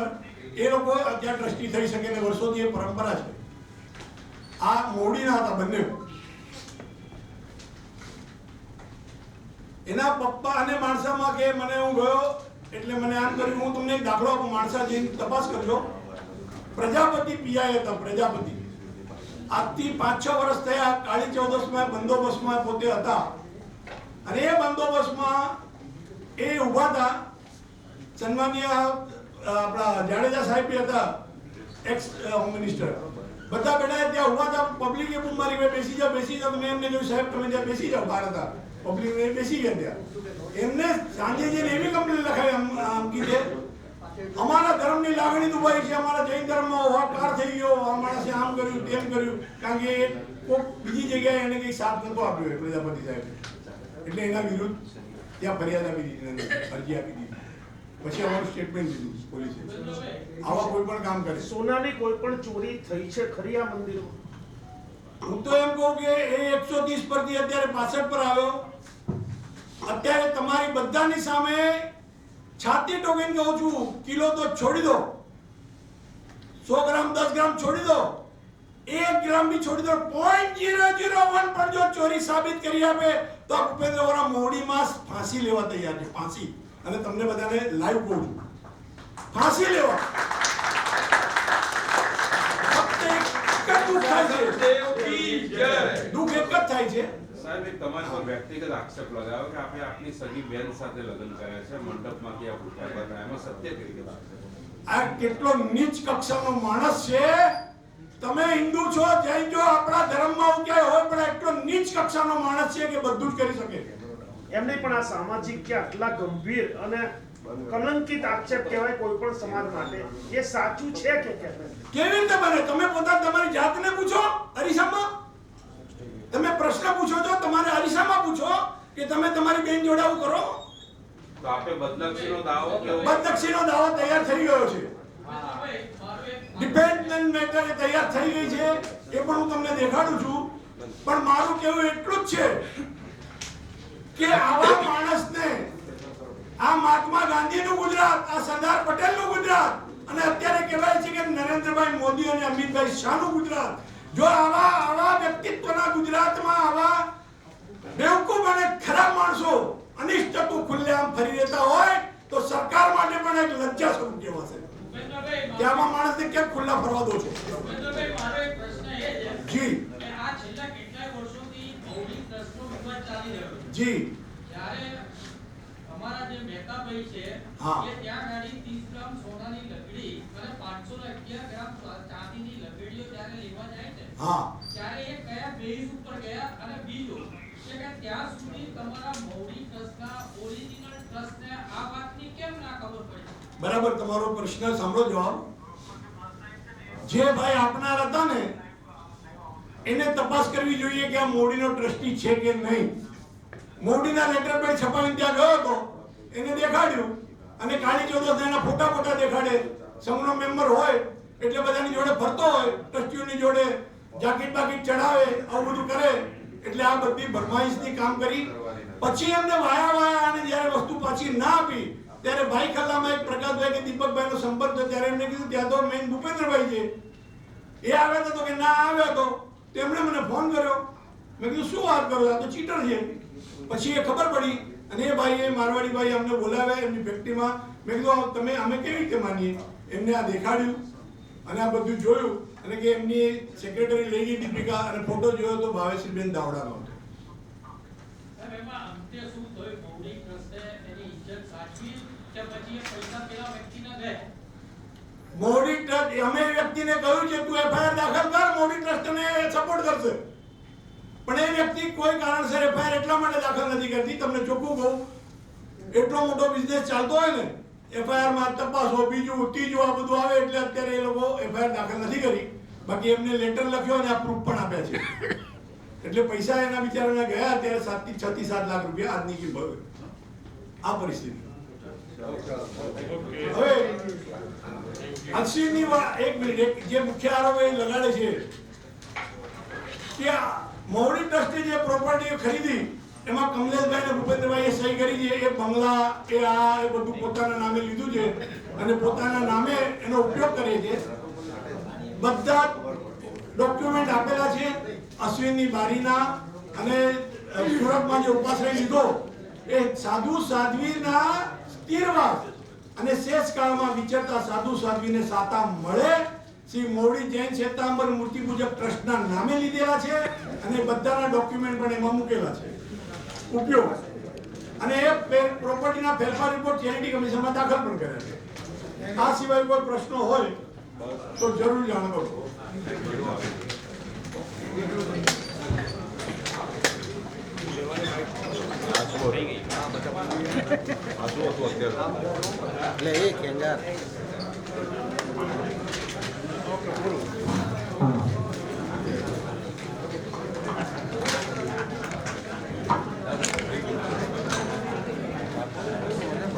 અંદર એ લોકો અત્યારે ટ્રસ્ટી થઈ શકે ને વર્ષોથી એ પરંપરા છે. આ મોવડીના હતા બંને. એના પપ્પા અને માણસામાં કે મને હું ગયો એટલે મને આમ કર્યું. હું તમને એક દાખલો આપું, માણસા જઈને તપાસ કરજો. પ્રજાપતિ પીઆઈ હતા, પ્રજાપતિ. આજથી 5-6 વર્ષ થયા. કાળી ચૌદસમાં બંદોબસ્તમાં પોતે હતા અને એ બંદોબસ્તમાં એ ઉભા હતા. સન્માનીય આપણા જાડેજા સાહેબ હતા, એક્સ હોમ મિનિસ્ટર. બધા બેઠા ત્યાં ઉભા હતા. પબ્લિકે બૂમ મારી, બેસી જાઓ બેસી જાઓ. મેં એમને કહ્યું સાહેબ તમે ત્યાં બેસી જાઓ. બહાર હતા પબ્લિક બેસી ગયા ત્યાં. એમને સાંજે જઈને એવી કમ્પ્લેન લખાવી આમ કીધે અમારા ધર્મની લાગણી દુભાઈ છે, અમારા જૈન ધર્મમાં હોકાર થઈ ગયો, આ માણસે આમ કર્યું તેમ કર્યું. કારણ કે કોઈ બીજી જગ્યાએ એને કંઈ સાથ નતો આપ્યો પ્રજાપતિ સાહેબ. એટલે એના વિરુદ્ધ ત્યાં ફરિયાદ આપી દીધી, અરજી આપી દીધી. પછી અમારું સ્ટેટમેન્ટ દીધું પોલીસે. આવા કોઈ પણ કામ કરે. સોનાની કોઈ પણ ચોરી થઈ છે ખરી આ મંદિરમાં? હું તો એમ કહું કે એ 130 પરથી અત્યારે 65 પર આવ્યો. અત્યારે તમારી બધાની સામે છાતી ટોકીને કહું છું, કિલો તો છોડી દો, 100 ગ્રામ 10 ગ્રામ છોડી દો, 1 ગ્રામ भी છોડી દો, 0.001 પણ જો ચોરી સાબિત કરી આપે તો ભૂપેન્દ્ર વોરા મોવડીમાં ફાંસી લેવા તૈયાર છે. ફાંસી. અને તમને બધાને લાઈવ કહું છું, ફાંસી લેવા. દુઃખ એક જ થાય છે સાહેબ. એક તમારા પર વ્યક્તિગત આક્ષેપ લગાવ્યો કે આપણે આપની સગી બેન સાથે લગ્ન કર્યા છે, મંડપમાંથી આ ભૂખ્યા હતા. એમાં સત્ય કઈ રીતે? આ કેટલો નીચ કક્ષાનો માણસ છે. તમે હિન્દુ છો, જૈન છો, આપણા ધર્મમાં ક્યાંય હોય પણ એટલો નીચ કક્ષાનો માણસ છે કે બધું જ કરી શકે. એમને પણ આ સામાજિક કે આટલા ગંભીર અને કલંકિત આક્ષેપ કહેવાય કોઈ પણ સમાજ માટે, એ સાચું છે કે કેમ? કેવી રીતે બને? તમે પોતા તમારી જાતને પૂછો. અરીસામાં તમે પ્રશ્ન પૂછો છો, તમારે અરીસામાં પૂછો કે તમે તમારી બેન જોડે આવું કરો. તો આપે બદનક્ષીનો દાવો કેવો? બદનક્ષીનો દાવો તૈયાર થઈ ગયો છે. ડિપેન્ડન્ટ મેટર તૈયાર થઈ ગઈ છે. એ પણ હું તમને દેખાડું છું. પણ મારું કહેવું એટલું જ છે કે આવા માણસને, આ મહાત્મા ગાંધીનું ગુજરાત, આ સરદાર પટેલનું ગુજરાત અને અત્યારે કહેવાય છે કે નરેન્દ્રભાઈ મોદી અને અમિતભાઈ શાહનું ગુજરાત, જો આવા વ્યક્તિત્વના ગુજરાતમાં આવા બેવકૂફ અને ખરાબ માણસો અનિષ્ટતું ખુલ્લેઆમ ફરી રહેતા હોય તો સરકાર માટે પણ એક લજ્જા સ્વરૂપ કહેવાશે કે આવા માણસને કેમ ખુલ્લા ફરવા દો છો. જી જી અમારા જે મહેતાભાઈ છે હા. એ ત્યાં ગાડી 30 ગ્રામ સોનાની લકડી અને 511 ગ્રામ ચાંદીની લકડીઓ ત્યારે લેવા જાય છે. હા. ત્યારે એ કયા બેઝ ઉપર ગયા? અને બીજો કે ત્યાં સુધી તમારા મોવડી ટ્રસ્ટના ઓરિજિનલ ટ્રસ્ટને આ વાતની કેમ ના ખબર પડી? બરાબર, તમારો પ્રશ્ન સાંભળો. જવાબ જે ભાઈ આપનાર હતા ને એને તપાસ કરવી જોઈએ કે આ મોવડીનો ટ્રસ્ટી છે કે નહીં. મોવડીના લેટર પેડ છપાવીને ત્યાં ગયો હતો, એને દેખાડ્યું અને કાળી ચૌદસ એના ફોટા દેખાડે. સંઘનો મેમ્બર હોય એટલે બધાની જોડે ફરતો હોય, ટ્રસ્ટીઓની જોડે જાકીટ બાકીટ ચડાવે, આવું બધું કરે. એટલે આ બધી ભરમાઈશની કામ કરી. પછી એમને વાયા અને જ્યારે વસ્તુ પાછી ના આપી ત્યારે ભાઈ ખલ્લામાં એક પ્રકાશભાઈ કે દીપકભાઈનો સંપર્ક થયો. ત્યારે એમને કીધું ત્યાં તો મેઇન ભૂપેન્દ્રભાઈ છે, એ આવ્યા હતા તો કે ના આવ્યો હતો. તેમણે મને ફોન કર્યો. મેં કીધું શું વાત કરો, આ તો ચીટર છે. પછી એ ખબર પડી અને એ ભાઈએ મારવાડી ભાઈ અમને બોલાવ્યા એમની ફેક્ટરીમાં. મેં કીધું તમે અમે કેવી રીતે માનીએ? એમને આ દેખાડ્યું અને આ બધું જોયું અને કે એમની સેક્રેટરી લઈ ગઈ દીપિકા અને ફોટો જોયો તો ભાવેશબેન દાવડાનો હતો. એમાં અંતે શું થયું? મોવડી ટ્રસ્ટે એની ઇજ્જત સાચવી કે પછી એ પૈસા પેલા વ્યક્તિને દે? મોવડી ટ્રસ્ટ અમે વ્યક્તિને કહ્યું છે તું એફઆઈઆર દાખલ કર, મોવડી ટ્રસ્ટને સપોર્ટ કરશે. પણ એ વ્યક્તિ કોઈ કારણસર એફઆઈઆર એટલા માટે દાખલ નથી કરતી. તમને ચોખ્ખું કહું, એટલો મોટો બિઝનેસ ચાલતો હોય ને, એફઆઈઆરમાં તપાસો, બીજું ત્રીજું આ બધું આવે એટલે અત્યારે એ લોકો એફઆઈઆર દાખલ નથી કરી. બાકી એમને લેટર લખ્યો અને આ પ્રૂફ પણ આપ્યા છે. એટલે પૈસા એના બિચારાના ગયા ત્યારે 6 થી 7 લાખ રૂપિયા આજની કિંમત. આ પરિસ્થિતિ. હવે અક્ષયની એક મિનિટ, જે મુખ્ય આરોપી લગાડે છે કે મોવડી ટ્રસ્ટે જે પ્રોપર્ટી ખરીદી એમાં કમલેશભાઈ અને ભૂપેન્દ્રભાઈએ સહી કરી છે. એ બંગલા એ આ એ બધું પોતાના નામે લીધું છે અને પોતાના નામે એનો ઉપયોગ કરે છે. બધા ડોક્યુમેન્ટ આપેલા છે અશ્વિનની બારીના અને સુરતમાં જે ઉપાશ્રય લીધો એ સાધુ સાધ્વીના સ્થિરવાસ અને શેષકાળમાં વિચરતા સાધુ સાધ્વીને સાતા મળે શ્રી મોવડી જૈન શ્વેતાંબર મૂર્તિ પૂજક ટ્રસ્ટના નામે લીધેલા છે અને બધાના ડોક્યુમેન્ટ પણ એમાં મૂકેલા છે. ઉપયોગ અને એ પ્રોપર્ટીના ફેરફાર રિપોર્ટ ચેરિટી કમિશનમાં દાખલ પણ કર્યા છે. આ સિવાય કોઈ પ્રશ્નો હોય તો જરૂર જાણો. એટલે એ કેંગાર ઓકે પૂરું